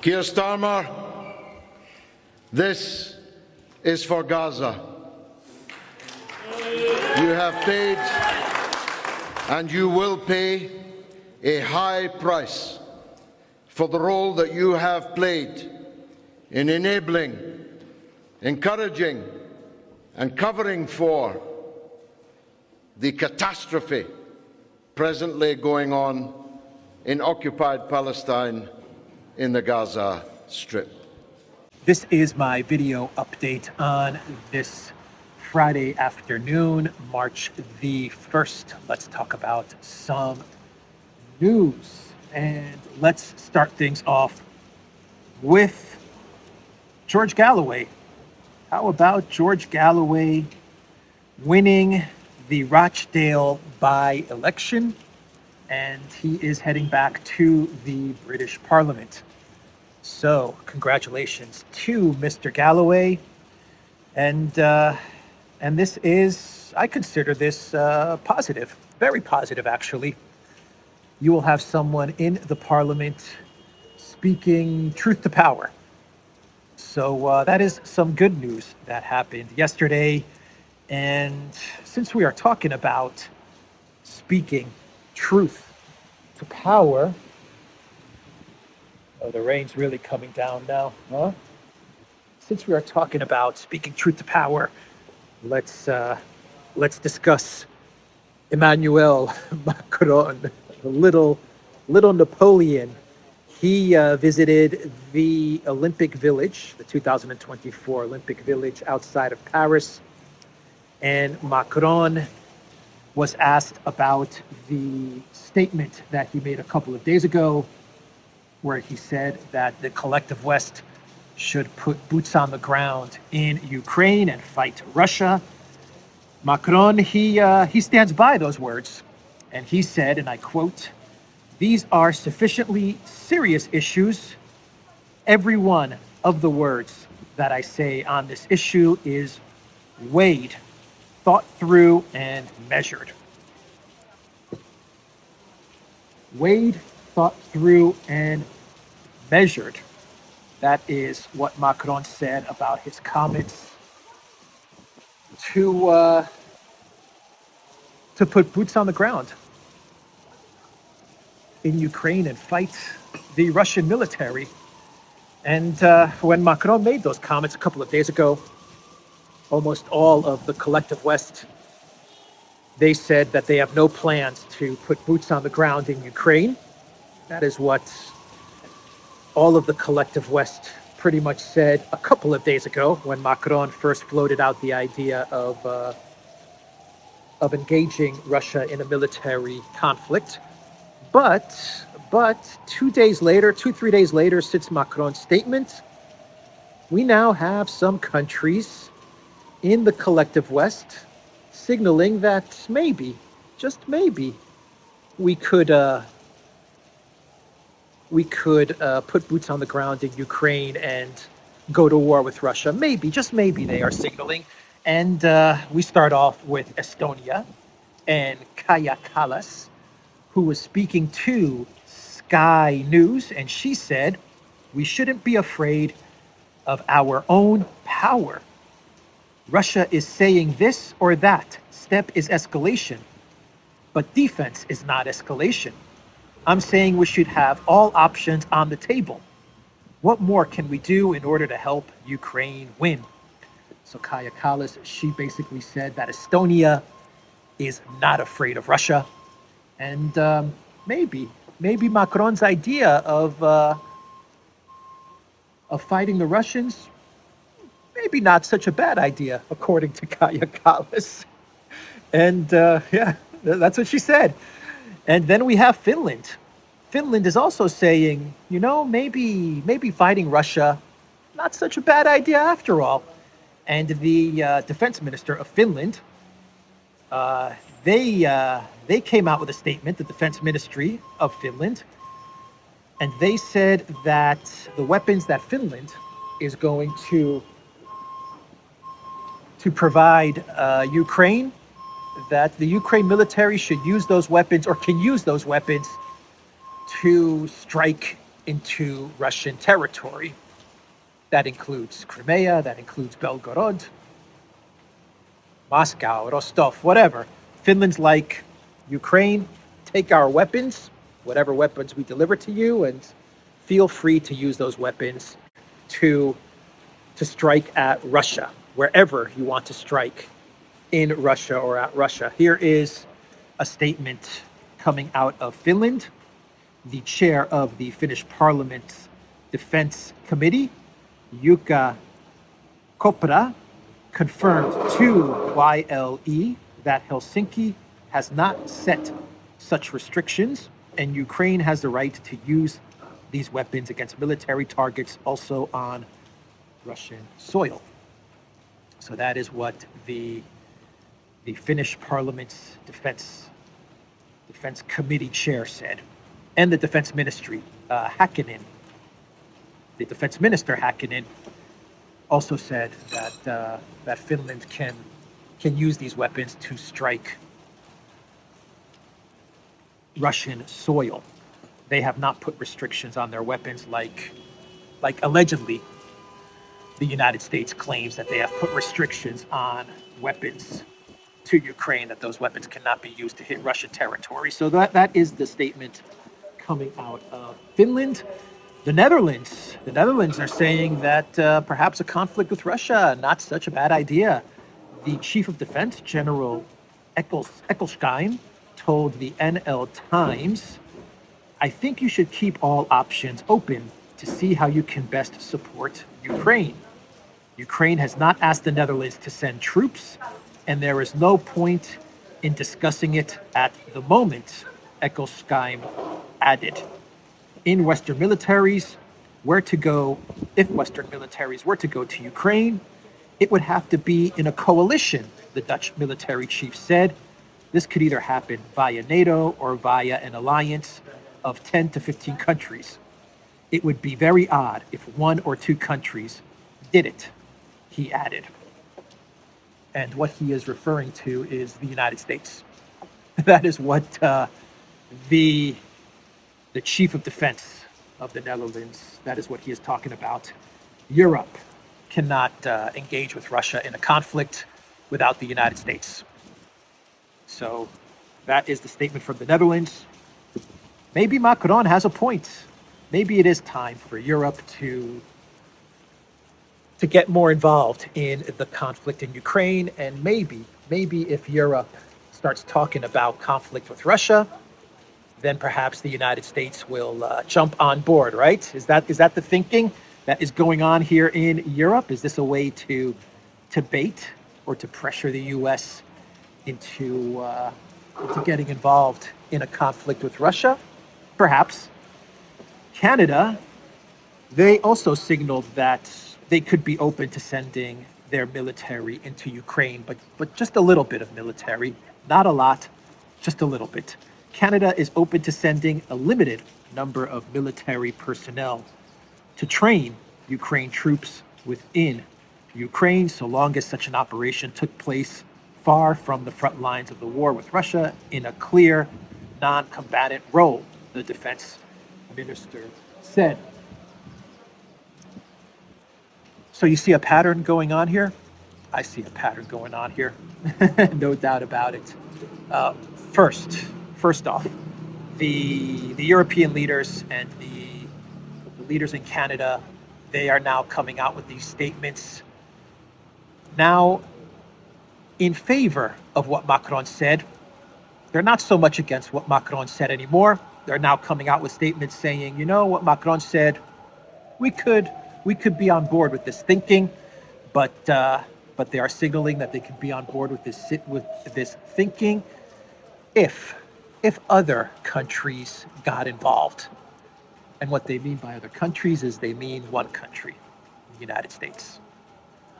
Keir Starmer, this is for Gaza. You have paid and you will pay a high price for the role that you have played in enabling, encouraging and covering for the catastrophe presently going on in occupied Palestine in the Gaza Strip. This is my video update on this Friday afternoon, March the 1st. Let's talk about some news. And let's start things off with George Galloway. How about George Galloway winning the Rochdale by-election? And he is heading back to the British Parliament. So congratulations to Mr. Galloway. And this is, I consider this positive, very positive actually. You will have someone in the Parliament speaking truth to power. So that is some good news that happened yesterday. And since we are talking about speaking truth to power, oh, the rain's really coming down now, huh? Since we are talking about speaking truth to power, let's discuss Emmanuel Macron, the little Napoleon. He visited the Olympic Village, the 2024 Olympic Village outside of Paris, and Macron was asked about the statement that he made a couple of days ago, where he said that the collective West should put boots on the ground in Ukraine and fight Russia. Macron, he stands by those words, and he said, and I quote, "These are sufficiently serious issues. Every one of the words that I say on this issue is weighed, thought through, and measured." Weighed, thought through, and measured. That is what Macron said about his comments to put boots on the ground in Ukraine and fight the Russian military. And when Macron made those comments a couple of days ago, almost all of the collective West, they said that they have no plans to put boots on the ground in Ukraine. That is what all of the collective West pretty much said a couple of days ago when Macron first floated out the idea of engaging Russia in a military conflict. But 3 days later, since Macron's statement, we now have some countries in the collective West signaling that maybe, just maybe, we could put boots on the ground in Ukraine and go to war with Russia. Maybe, just maybe, they are signaling. And we start off with Estonia and Kallas, who was speaking to Sky News, and she said, "We shouldn't be afraid of our own power. Russia is saying this or that. Step is escalation, but defense is not escalation. I'm saying we should have all options on the table. What more can we do in order to help Ukraine win?" So Kaja Kallas, she basically said that Estonia is not afraid of Russia. And maybe Macron's idea of fighting the Russians, maybe not such a bad idea, according to Kaja Kallas. And yeah, that's what she said. And then we have Finland. Finland is also saying, you know, maybe fighting Russia, not such a bad idea after all. And the defense minister of Finland, they came out with a statement, the defense ministry of Finland, and they said that the weapons that Finland is going to provide Ukraine, that the Ukraine military should use those weapons or can use those weapons to strike into Russian territory. That includes Crimea, that includes Belgorod, Moscow, Rostov, whatever. Finland's like, Ukraine, take our weapons, whatever weapons we deliver to you, and feel free to use those weapons to strike at Russia, wherever you want to strike in Russia or at Russia. Here is a statement coming out of Finland. The chair of the Finnish Parliament's Defense Committee, Jukka Kopra, confirmed to YLE that Helsinki has not set such restrictions, and Ukraine has the right to use these weapons against military targets also on Russian soil. So that is what the Finnish Parliament's Defense Committee chair said. And the Defense Ministry, Häkkinen, the Defense Minister Häkkinen, also said that Finland can use these weapons to strike Russian soil. They have not put restrictions on their weapons like allegedly the United States claims that they have put restrictions on weapons to Ukraine, that those weapons cannot be used to hit Russian territory. So that is the statement coming out of Finland. The Netherlands are saying that perhaps a conflict with Russia, not such a bad idea. The Chief of Defense, General Escalation, told the NL Times, I think you should keep all options open to see how you can best support Ukraine. Ukraine has not asked the Netherlands to send troops, and there is no point in discussing it at the moment, Escalation added. In Western militaries were to go, if Western militaries were to go to Ukraine, it would have to be in a coalition, the Dutch military chief said. This could either happen via NATO or via an alliance of 10 to 15 countries. It would be very odd if one or two countries did it, he added. And what he is referring to is the United States. That is what the Chief of Defense of the Netherlands, that is what he is talking about. Europe cannot engage with Russia in a conflict without the United States. So that is the statement from the Netherlands. Maybe Macron has a point. Maybe it is time for Europe to get more involved in the conflict in Ukraine, and maybe if Europe starts talking about conflict with Russia, then perhaps the United States will jump on board, right? Is that the thinking that is going on here in Europe? Is this a way to bait or to pressure the U.S. into getting involved in a conflict with Russia? Perhaps. Canada, they also signaled that they could be open to sending their military into Ukraine, but just a little bit of military, not a lot, just a little bit. Canada is open to sending a limited number of military personnel to train Ukraine troops within Ukraine, so long as such an operation took place far from the front lines of the war with Russia in a clear, non-combatant role, the defense minister said. So you see a pattern going on here? I see a pattern going on here, no doubt about it. First off, the European leaders and the leaders in Canada, they are now coming out with these statements now in favor of what Macron said. They're not so much against what Macron said anymore. They're now coming out with statements saying, you know what Macron said, we could be on board with this thinking, but they are signaling that they could be on board with this thinking if other countries got involved. And what they mean by other countries is they mean one country, the United States.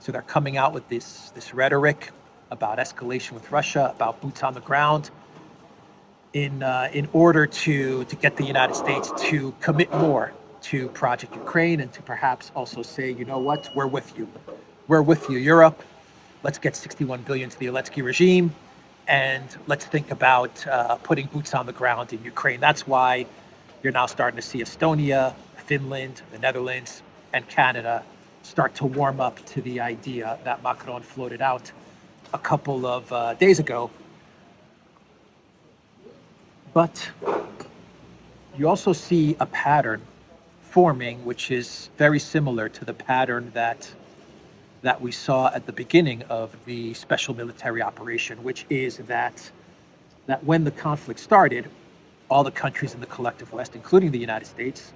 So they're coming out with this rhetoric about escalation with Russia, about boots on the ground, in order to get the United States to commit more to Project Ukraine and to perhaps also say, you know what, we're with you. We're with you, Europe. Let's get 61 billion to the Zelensky regime, and let's think about putting boots on the ground in Ukraine. That's why you're now starting to see Estonia, Finland, the Netherlands, and Canada start to warm up to the idea that Macron floated out a couple of days ago. But you also see a pattern forming, which is very similar to the pattern that we saw at the beginning of the special military operation, which is that when the conflict started, all the countries in the collective West, including the United States,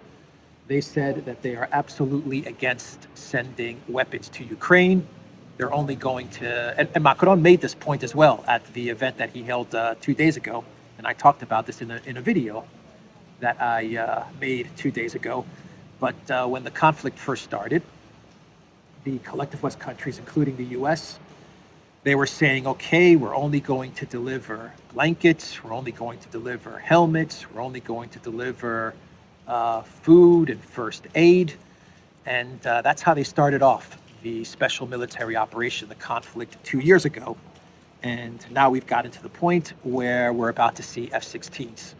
they said that they are absolutely against sending weapons to Ukraine. They're only going to, and Macron made this point as well at the event that he held 2 days ago, and I talked about this in a video that I made 2 days ago. But when the conflict first started, the collective West countries, including the US, they were saying, okay, we're only going to deliver blankets, we're only going to deliver helmets, we're only going to deliver food and first aid. And that's how they started off the special military operation, the conflict 2 years ago. And now we've gotten to the point where we're about to see F-16s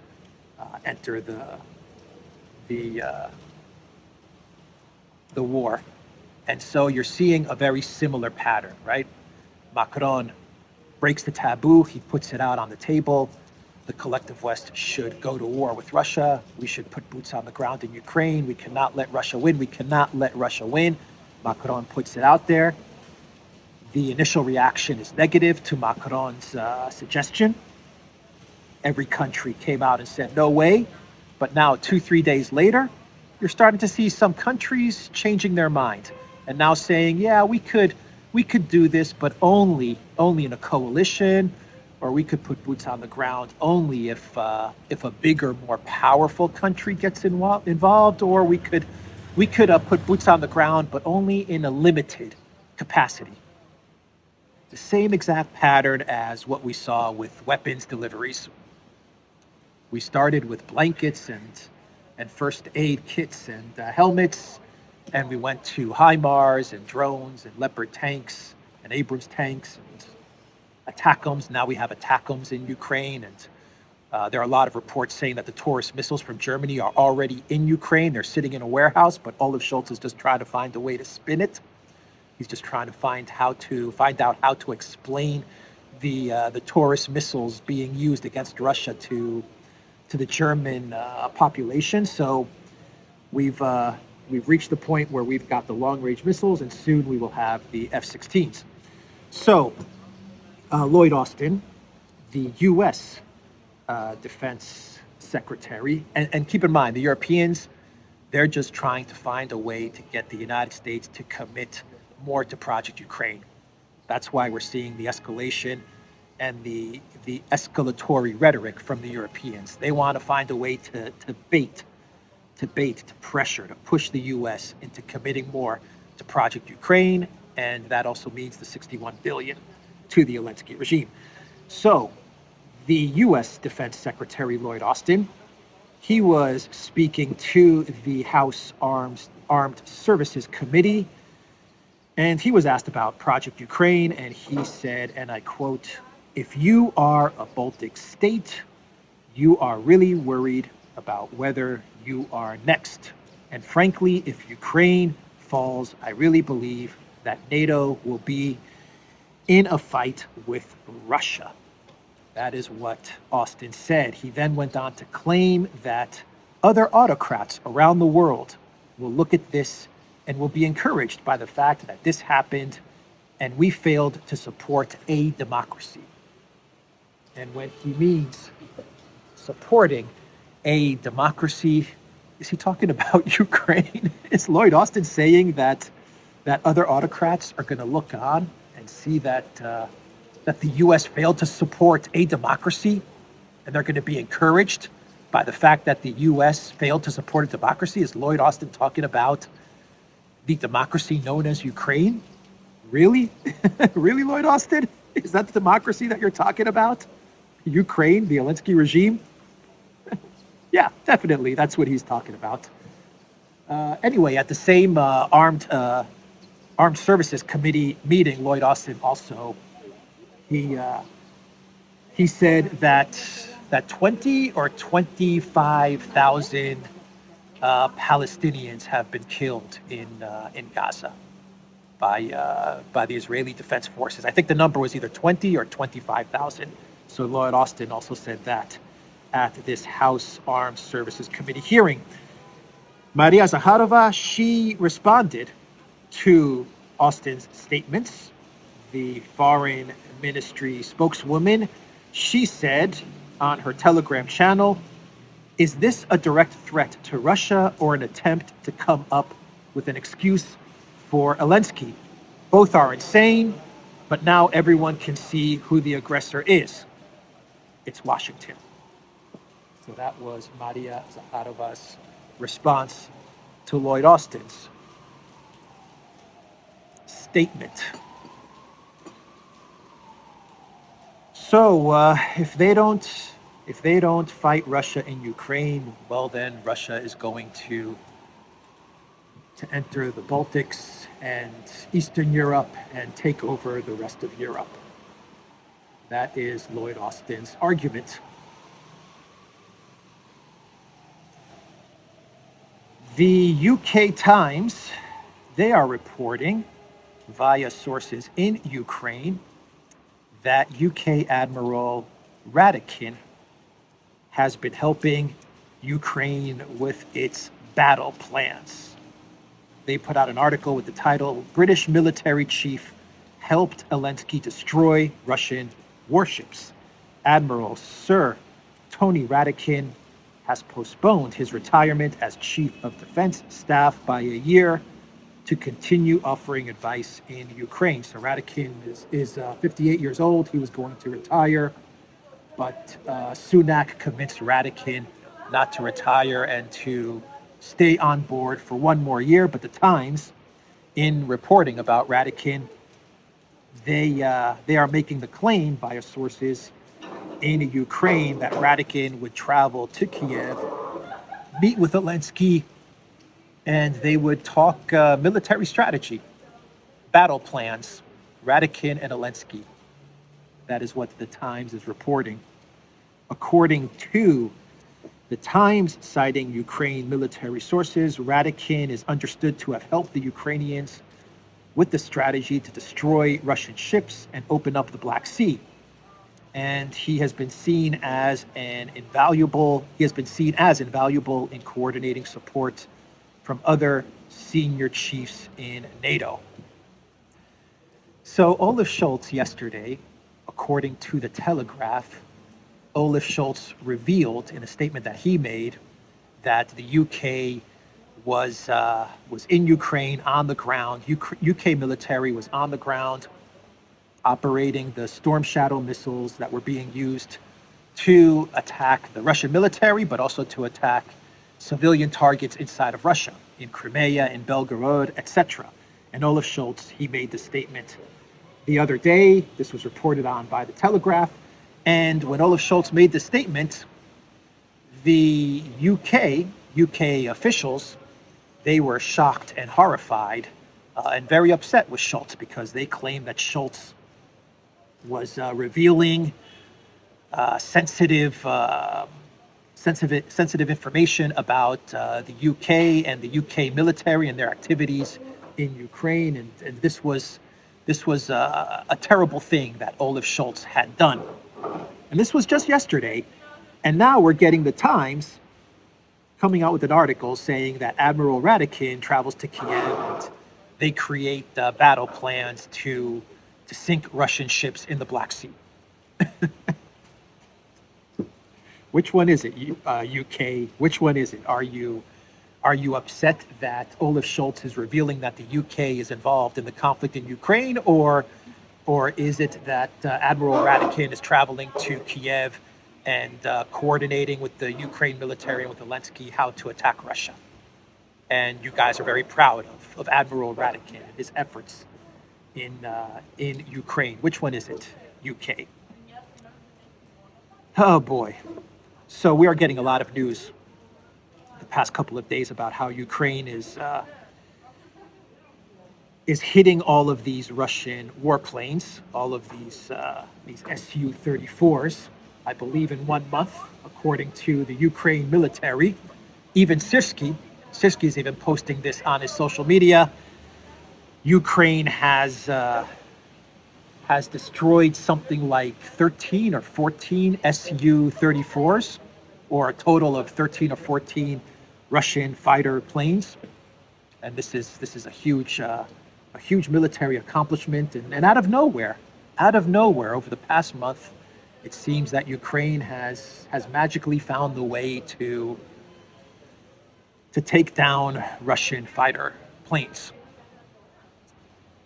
enter the war. And so you're seeing a very similar pattern, right? Macron breaks the taboo, he puts it out on the table. The collective West should go to war with Russia. We should put boots on the ground in Ukraine. We cannot let Russia win. We cannot let Russia win. Macron puts it out there. The initial reaction is negative to Macron's suggestion. Every country came out and said, no way. But now 2-3 days later, you're starting to see some countries changing their mind and now saying, yeah, we could do this, but only in a coalition, or we could put boots on the ground only if a bigger, more powerful country gets involved, or we could put boots on the ground, but only in a limited capacity. The same exact pattern as what we saw with weapons deliveries. We started with blankets and first aid kits and helmets, and we went to HIMARS and drones and Leopard tanks and Abrams tanks and ATACMS. Now we have ATACMS in Ukraine, and there are a lot of reports saying that the Taurus missiles from Germany are already in Ukraine. They're sitting in a warehouse, but Olaf Scholz is just trying to find a way to spin it. He's just trying to find out how to explain the Taurus missiles being used against Russia to the German population. So we've reached the point where we've got the long-range missiles, and soon we will have the F-16s. So Lloyd Austin, the U.S. Defense Secretary, and keep in mind, the Europeans, they're just trying to find a way to get the United States to commit more to Project Ukraine. That's why we're seeing the escalation and the escalatory rhetoric from the Europeans. They want to find a way to pressure, to push the U.S. into committing more to Project Ukraine, and that also means the $61 billion to the Zelensky regime. So the U.S. Defense Secretary Lloyd Austin, he was speaking to the House Armed Services Committee, and he was asked about Project Ukraine, and he said, and I quote, "If you are a Baltic state, you are really worried about whether you are next. And frankly, if Ukraine falls, I really believe that NATO will be in a fight with Russia." That is what Austin said. He then went on to claim that other autocrats around the world will look at this and will be encouraged by the fact that this happened and we failed to support a democracy. And when he means supporting a democracy, is he talking about Ukraine? Is Lloyd Austin saying that other autocrats are going to look on and see that the U.S. failed to support a democracy, and they're going to be encouraged by the fact that the U.S. failed to support a democracy? Is Lloyd Austin talking about the democracy known as Ukraine? Really? Really, Lloyd Austin? Is that the democracy that you're talking about? Ukraine, the Zelensky regime? Yeah, definitely. That's what he's talking about. Anyway, at the same Armed Services Committee meeting, Lloyd Austin also, he said that 20 or 25,000 Palestinians have been killed in Gaza by the Israeli Defense Forces. I think the number was either 20 or 25,000. So Lloyd Austin also said that at this House Armed Services Committee hearing. Maria Zakharova, she responded to Austin's statements. The foreign ministry spokeswoman, she said on her Telegram channel, "Is this a direct threat to Russia or an attempt to come up with an excuse for Zelensky? Both are insane, but now everyone can see who the aggressor is. It's Washington." So that was Maria Zakharova's response to Lloyd Austin's statement. So if they don't fight Russia in Ukraine, well then Russia is going to enter the Baltics and Eastern Europe and take over the rest of Europe. That is Lloyd Austin's argument. The UK Times, they are reporting via sources in Ukraine that UK Admiral Radakin has been helping Ukraine with its battle plans. They put out an article with the title, "British Military Chief Helped Zelensky Destroy Russian Warships. Admiral Sir Tony Radakin has postponed his retirement as Chief of Defense Staff by a year to continue offering advice in Ukraine." So Radakin is 58 years old. He was going to retire, but Sunak convinced Radakin not to retire and to stay on board for one more year. But the Times, in reporting about Radakin, they are making the claim via sources in Ukraine that Radakin would travel to Kiev, meet with Zelensky, and they would talk military strategy, battle plans, Radakin and Zelensky. That is what the Times is reporting. According to the Times, citing Ukraine military sources, Radakin is understood to have helped the Ukrainians with the strategy to destroy Russian ships and open up the Black Sea. And he has been seen as invaluable in coordinating support from other senior chiefs in NATO. So Olaf Scholz yesterday, according to the Telegraph, Olaf Scholz revealed in a statement that he made that the UK was in Ukraine on the ground. UK military was on the ground operating the Storm Shadow missiles that were being used to attack the Russian military, but also to attack civilian targets inside of Russia, in Crimea, in Belgorod, etc. And Olaf Scholz, he made the statement the other day. This was reported on by the Telegraph. And when Olaf Scholz made the statement, the UK officials, they were shocked and horrified and very upset with Scholz because they claimed that Scholz was revealing sensitive information about the UK and the UK military and their activities in Ukraine, and this was a terrible thing that Olaf Scholz had done. And this was just yesterday, and now we're getting the Times coming out with an article saying that Admiral Radakin travels to Kiev and they create battle plans to sink Russian ships in the Black Sea. Which one is it, UK? Which one is it? Are you upset that Olaf Scholz is revealing that the UK is involved in the conflict in Ukraine, or is it that Admiral Radakin is traveling to Kiev and coordinating with the Ukraine military and with Zelensky how to attack Russia? And you guys are very proud of Admiral Radakin and his efforts in Ukraine. Which one is it, UK? Oh boy. So we are getting a lot of news the past couple of days about how Ukraine is hitting all of these Russian warplanes, all of these Su-34s, I believe in 1 month, according to the Ukraine military. Even Sirski is even posting this on his social media. Ukraine has destroyed something like 13 or 14 Su-34s, or a total of 13 or 14 Russian fighter planes. And this is a huge military accomplishment. And out of nowhere, over the past month, it seems that Ukraine has magically found the way to take down Russian fighter planes.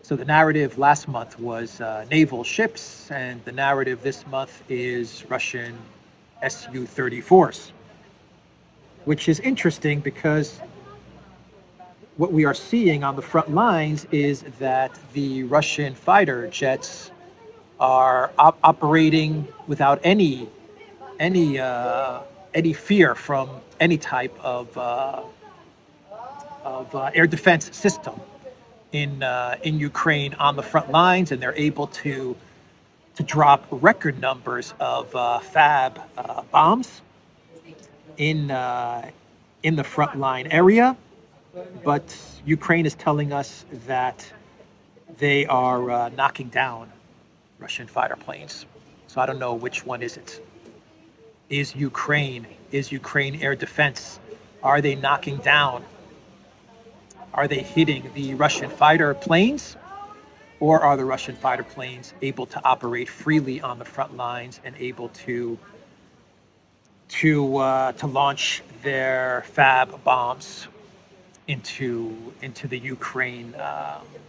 So the narrative last month was naval ships, and the narrative this month is Russian Su-34s, which is interesting because what we are seeing on the front lines is that the Russian fighter jets are operating without any fear from any type of air defense system in Ukraine on the front lines, and they're able to drop record numbers of FAB bombs in the front line area. But Ukraine is telling us that they are knocking down Russian fighter planes. So I don't know which one is it. Is Ukraine air defense? Are they knocking down? Are they hitting the Russian fighter planes? Or are the Russian fighter planes able to operate freely on the front lines and able to launch their FAB bombs into the Ukraine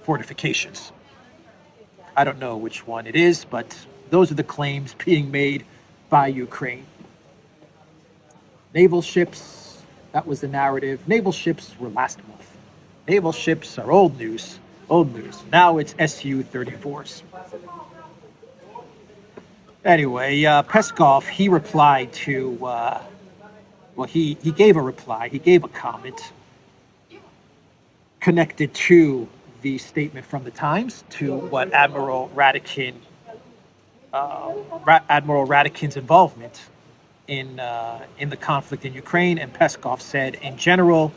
fortifications? I don't know which one it is, but those are the claims being made by Ukraine. Naval ships, that was the narrative. Naval ships were last month. Naval ships are old news. Now it's Su-34s. Anyway, Peskov, he replied to, he gave a reply, he gave a comment connected to the statement from the Times, to what Admiral Radakin's involvement in the conflict in Ukraine. And Peskov said, in general,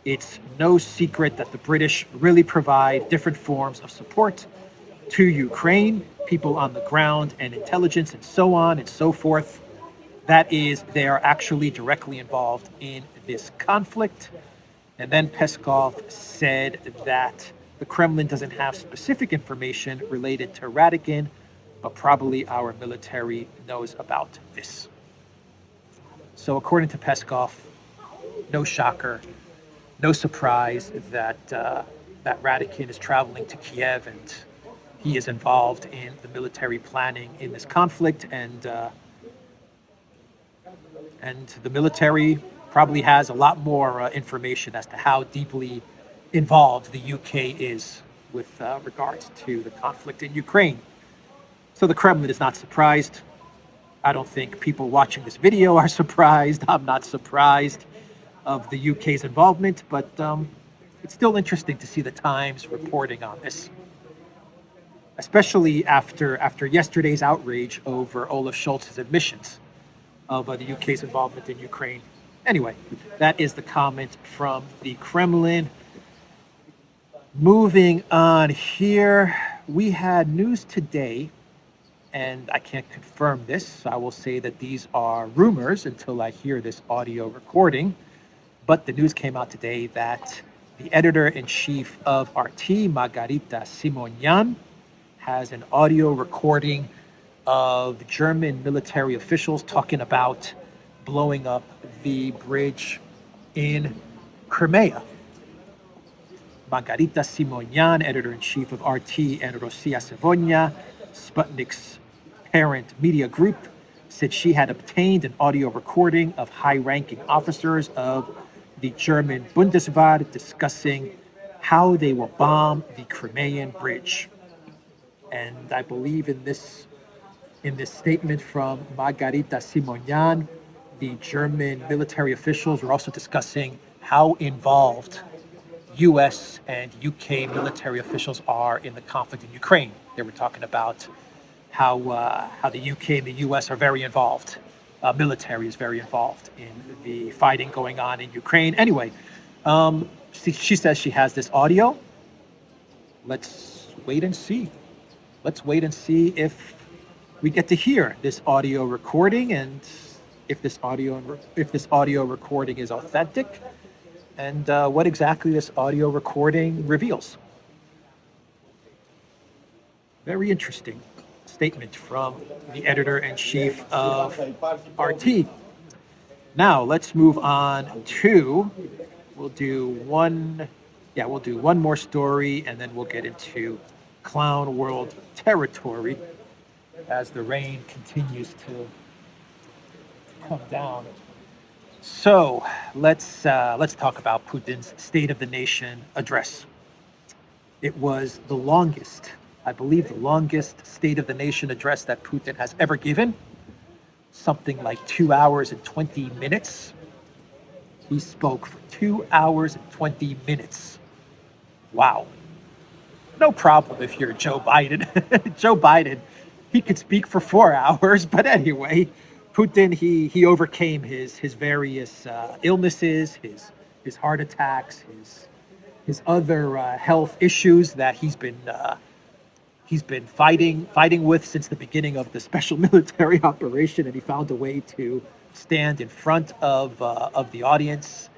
it's no secret that the British really provide different forms of support to Ukraine, people on the ground and intelligence and so on and so forth. That is, they are actually directly involved in this conflict. And then Peskov said that the Kremlin doesn't have specific information related to Radakin, but probably our military knows about this. So according to Peskov, no shocker, no surprise that Radakin is traveling to Kiev and he is involved in the military planning in this conflict, and the military probably has a lot more information as to how deeply involved the UK is with regards to the conflict in Ukraine. So the Kremlin is not surprised. I don't think people watching this video are surprised. I'm not surprised of the UK's involvement, but it's still interesting to see the Times reporting on this, especially after yesterday's outrage over Olaf Scholz's admissions of the UK's involvement in Ukraine. Anyway, that is the comment from the Kremlin. Moving on here, we had news today, and I can't confirm this. I will say that these are rumors until I hear this audio recording. But the news came out today that the editor-in-chief of RT, Margarita Simonyan, has an audio recording of German military officials talking about blowing up the bridge in Crimea. Margarita Simonyan, editor-in-chief of RT, and Rosia Sevonia, Sputnik's parent media group, said she had obtained an audio recording of high-ranking officers of the German Bundeswehr discussing how they will bomb the Crimean bridge. And I believe in this statement from Margarita Simonyan, the German military officials were also discussing how involved US and UK military officials are in the conflict in Ukraine. They were talking about how the UK and the US are very involved military is very involved in the fighting going on in Ukraine. Anyway, she says she has this audio. Let's wait and see. Let's wait and see if we get to hear this audio recording, and if this audio recording is authentic, and what exactly this audio recording reveals. Very interesting statement from the editor-in-chief of RT. Now let's move on to, we'll do one more story, and then we'll get into clown world territory as the rain continues to come down. So let's talk about Putin's State of the Nation address. It was the longest, I believe, the longest State of the Nation address that Putin has ever given. Something like 2 hours and 20 minutes. He spoke for 2 hours and 20 minutes. Wow. No problem if you're Joe Biden. Joe Biden, he could speak for 4 hours, but anyway, Putin, he overcame his various illnesses, his heart attacks, his other health issues that he's been fighting with since the beginning of the special military operation, and he found a way to stand in front of the audience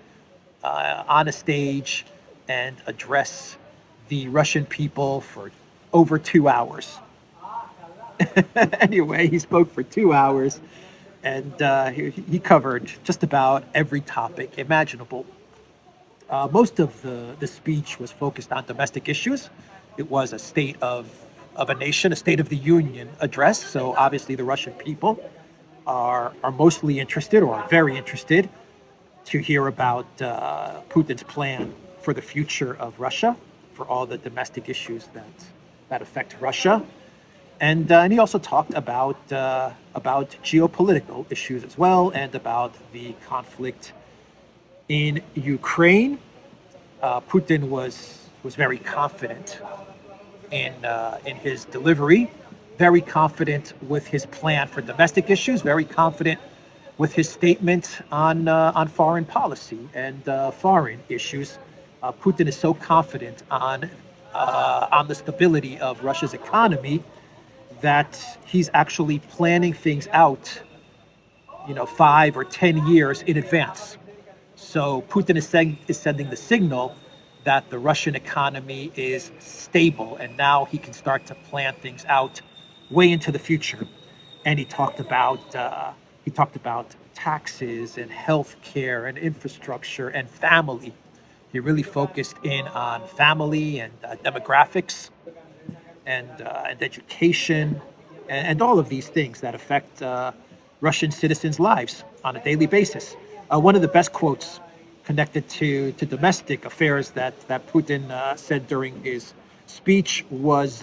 on a stage and address the Russian people for over 2 hours. Anyway, he spoke for 2 hours, and he covered just about every topic imaginable. Most of the speech was focused on domestic issues. It was a state of a nation, a State of the Union address. So obviously the Russian people are mostly interested, or are very interested, to hear about Putin's plan for the future of Russia, for all the domestic issues that affect Russia. And he also talked about geopolitical issues as well, and about the conflict in Ukraine. Putin was very confident in his delivery, very confident with his plan for domestic issues, very confident with his statement on foreign policy and foreign issues. Putin is so confident on the stability of Russia's economy that he's actually planning things out, 5 or 10 years in advance. So Putin is sending the signal that the Russian economy is stable, and now he can start to plan things out way into the future. And he talked about taxes and healthcare and infrastructure and family. He really focused in on family and demographics and education and all of these things that affect Russian citizens' lives on a daily basis. One of the best quotes connected to domestic affairs that Putin said during his speech was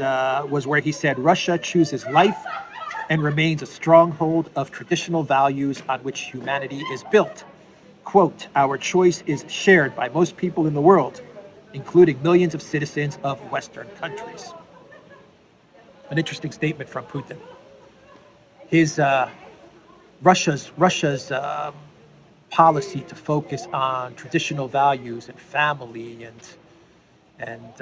where he said, "Russia chooses life and remains a stronghold of traditional values on which humanity is built. Quote, our choice is shared by most people in the world, including millions of citizens of Western countries." An interesting statement from Putin. His Russia's policy to focus on traditional values and family and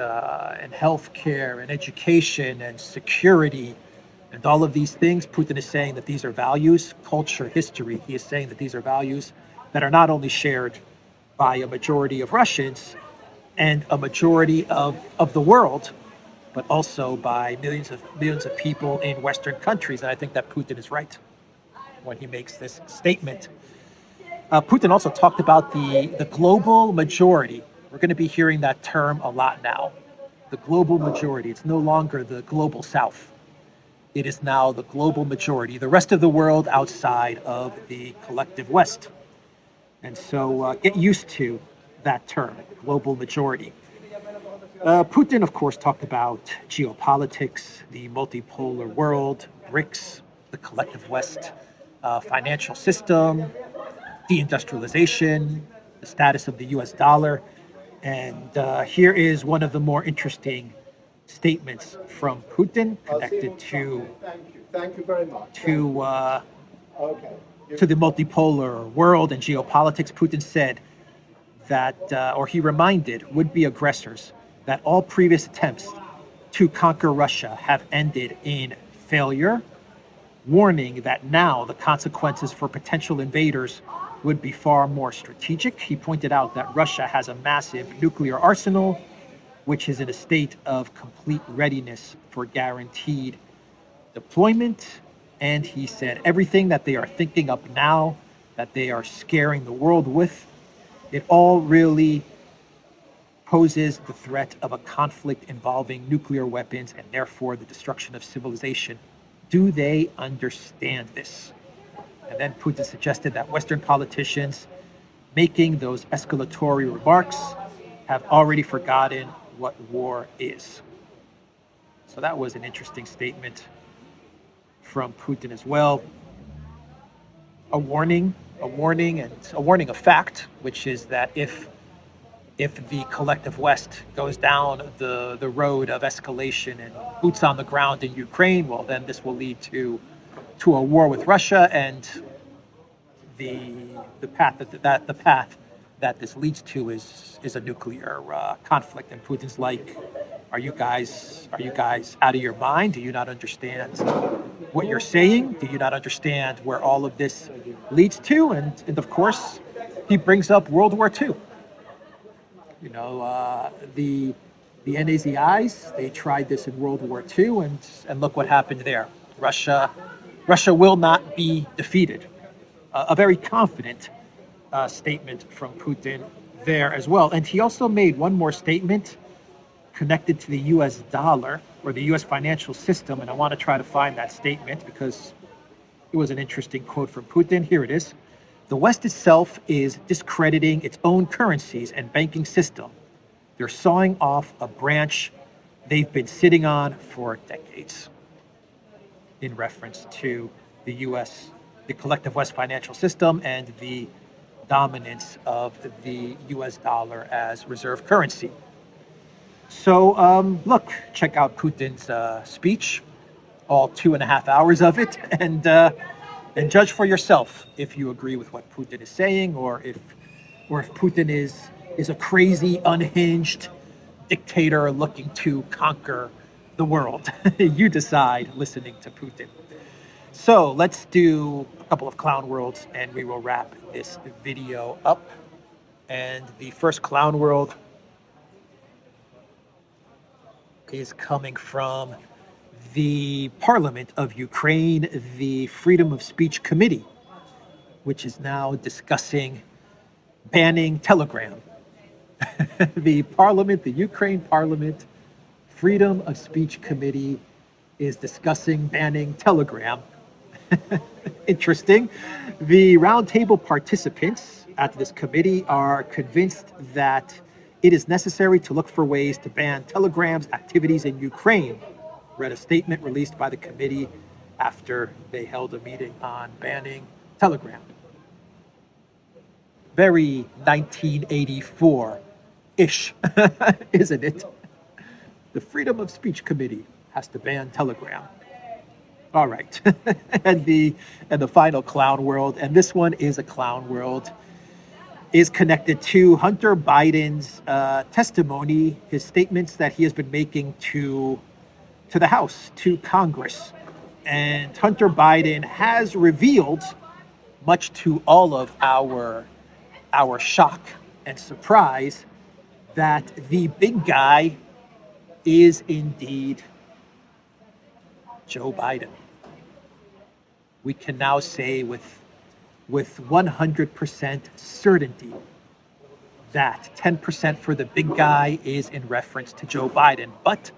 healthcare and education and security and all of these things. Putin is saying that these are values, culture, history. He is saying that these are values that are not only shared by a majority of Russians and a majority of the world, but also by millions of people in Western countries. And I think that Putin is right when he makes this statement. Putin also talked about the global majority. We're going to be hearing that term a lot now. The global majority. It's no longer the global South. It is now the global majority, the rest of the world outside of the collective West. And so get used to that term, global majority. Putin, of course, talked about geopolitics, the multipolar world, BRICS, the collective West, financial system, deindustrialization, the status of the US dollar. And here is one of the more interesting statements from Putin connected to Thank you very much. to the multipolar world and geopolitics, Putin said that, or he reminded would-be aggressors that all previous attempts to conquer Russia have ended in failure, warning that now the consequences for potential invaders would be far more strategic. He pointed out that Russia has a massive nuclear arsenal, which is in a state of complete readiness for guaranteed deployment. And he said everything that they are thinking up now, that they are scaring the world with, it all really poses the threat of a conflict involving nuclear weapons and therefore the destruction of civilization. Do they understand this? And then Putin suggested that Western politicians making those escalatory remarks have already forgotten what war is. So that was an interesting statement from Putin as well. A warning of fact, which is that if the collective West goes down the road of escalation and boots on the ground in Ukraine, well, then this will lead to a war with Russia, and the path that this leads to is a nuclear conflict. And Putin's like, are you guys out of your mind? Do you not understand what you're saying? Do you not understand where all of this leads to? And of course, he brings up World War II. You know, the NAZIs, they tried this in World War II, and look what happened there. Russia will not be defeated. A very confident statement from Putin there as well. And he also made one more statement connected to the US dollar or the US financial system. And I want to try to find that statement because it was an interesting quote from Putin. Here it is. The West itself is discrediting its own currencies and banking system. They're sawing off a branch they've been sitting on for decades, in reference to the US, the collective West financial system, and the dominance of the US dollar as reserve currency. So look, check out Putin's speech, all 2.5 hours of it, and judge for yourself if you agree with what Putin is saying, or if Putin is a crazy, unhinged dictator looking to conquer the world. You decide listening to Putin. So let's do a couple of clown worlds and we will wrap this video up. And the first clown world is coming from the Parliament of Ukraine, the Freedom of Speech Committee, which is now discussing banning Telegram. The Ukraine Parliament Freedom of Speech Committee is discussing banning Telegram. Interesting. The roundtable participants at this committee are convinced that it is necessary to look for ways to ban Telegram's activities in Ukraine, read a statement released by the committee after they held a meeting on banning Telegram. Very 1984-ish, isn't it? The Freedom of Speech Committee has to ban Telegram. All right. and the final clown world, and this one is a clown world, is connected to Hunter Biden's testimony, his statements that he has been making to the House, to Congress. And Hunter Biden has revealed, much to all of our shock and surprise, that the big guy is indeed Joe Biden. We can now say with 100% certainty that 10% for the big guy is in reference to Joe Biden. But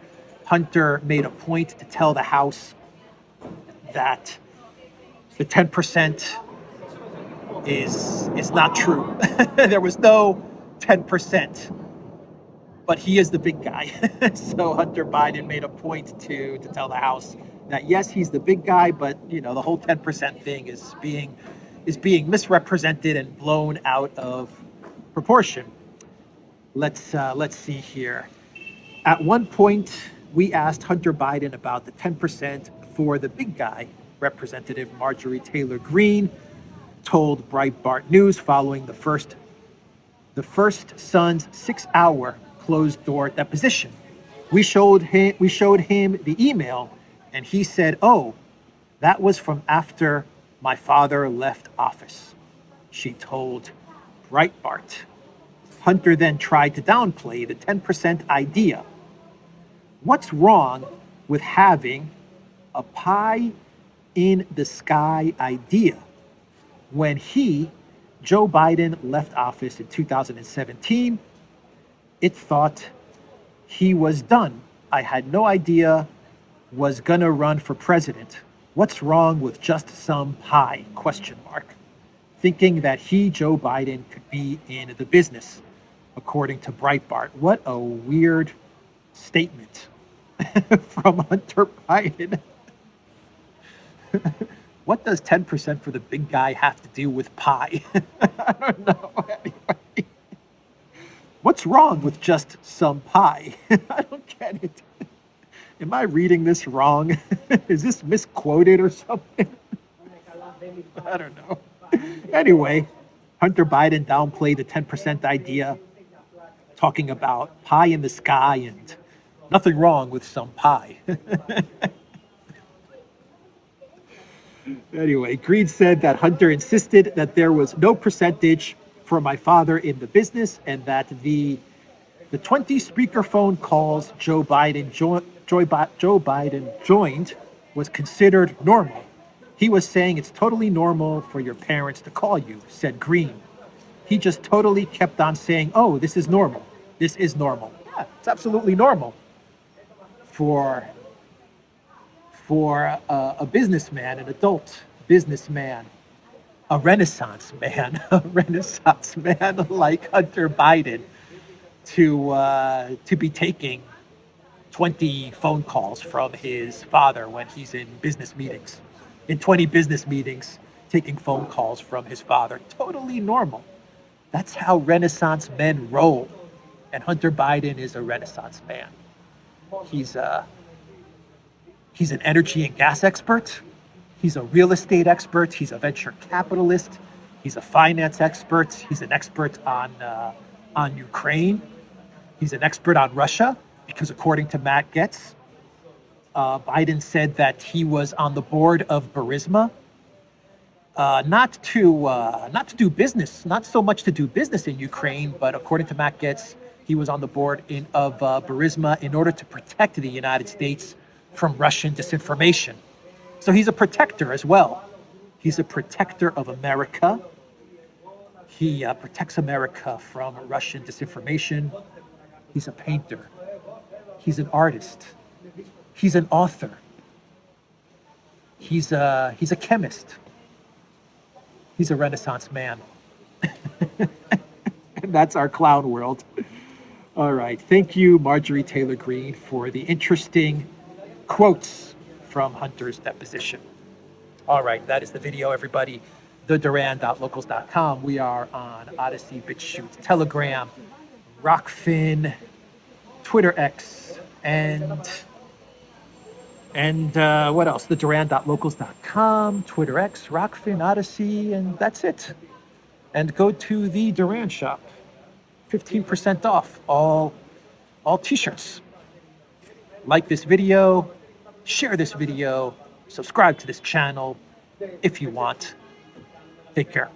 Hunter made a point to tell the House that the 10% is not true. There was no 10%, but he is the big guy. So Hunter Biden made a point to tell the House that yes, he's the big guy, but you know the whole 10% thing is being misrepresented and blown out of proportion. Let's see here. At one point, we asked Hunter Biden about the 10% for the big guy. Representative Marjorie Taylor Greene told Breitbart News following the first son's 6-hour closed-door deposition. We showed him the email, and he said, "Oh, that was from after my father left office," she told Breitbart. Hunter then tried to downplay the 10% idea. What's wrong with having a pie in the sky idea? When Joe Biden, left office in 2017, it thought he was done. I had no idea was gonna run for president. What's wrong with just some pie? ? Thinking that Joe Biden, could be in the business, according to Breitbart. What a weird statement from Hunter Biden. What does 10% for the big guy have to do with pie? I don't know. Anyway. What's wrong with just some pie? I don't get it. Am I reading this wrong? Is this misquoted or something? I don't know. Anyway, Hunter Biden downplayed the 10% idea, talking about pie in the sky and nothing wrong with some pie. Anyway, Green said that Hunter insisted that there was no percentage for my father in the business, and that the 20 speakerphone calls Joe Biden joined was considered normal. He was saying it's totally normal for your parents to call you, said Green. He just totally kept on saying, "Oh, this is normal. This is normal." Yeah, it's absolutely normal for a businessman, an adult businessman, a renaissance man like Hunter Biden to be taking 20 phone calls from his father when he's in business meetings. In 20 business meetings, taking phone calls from his father. Totally normal. That's how Renaissance men roll. And Hunter Biden is a Renaissance man. He's an energy and gas expert. He's a real estate expert. He's a venture capitalist. He's a finance expert. He's an expert on Ukraine. He's an expert on Russia, because according to Matt Getz, Biden said that he was on the board of Burisma, not to do business, not so much to do business in Ukraine, but according to Matt Getz, he was on the board of Burisma in order to protect the United States from Russian disinformation. So he's a protector as well. He's a protector of America. He protects America from Russian disinformation. He's a painter. He's an artist. He's an author. He's a chemist. He's a Renaissance man. And that's our clown world. All right. Thank you, Marjorie Taylor Greene, for the interesting quotes from Hunter's deposition. All right. That is the video, everybody. TheDuran.locals.com. We are on ODYSEE, BitChute, Telegram, Rockfin, Twitter X, and what else? TheDuran.locals.com, Twitter X, Rockfin, ODYSEE, and that's it. And go to the Duran shop. 15% off all t-shirts. Like this video, share this video, subscribe to this channel if you want. Take care.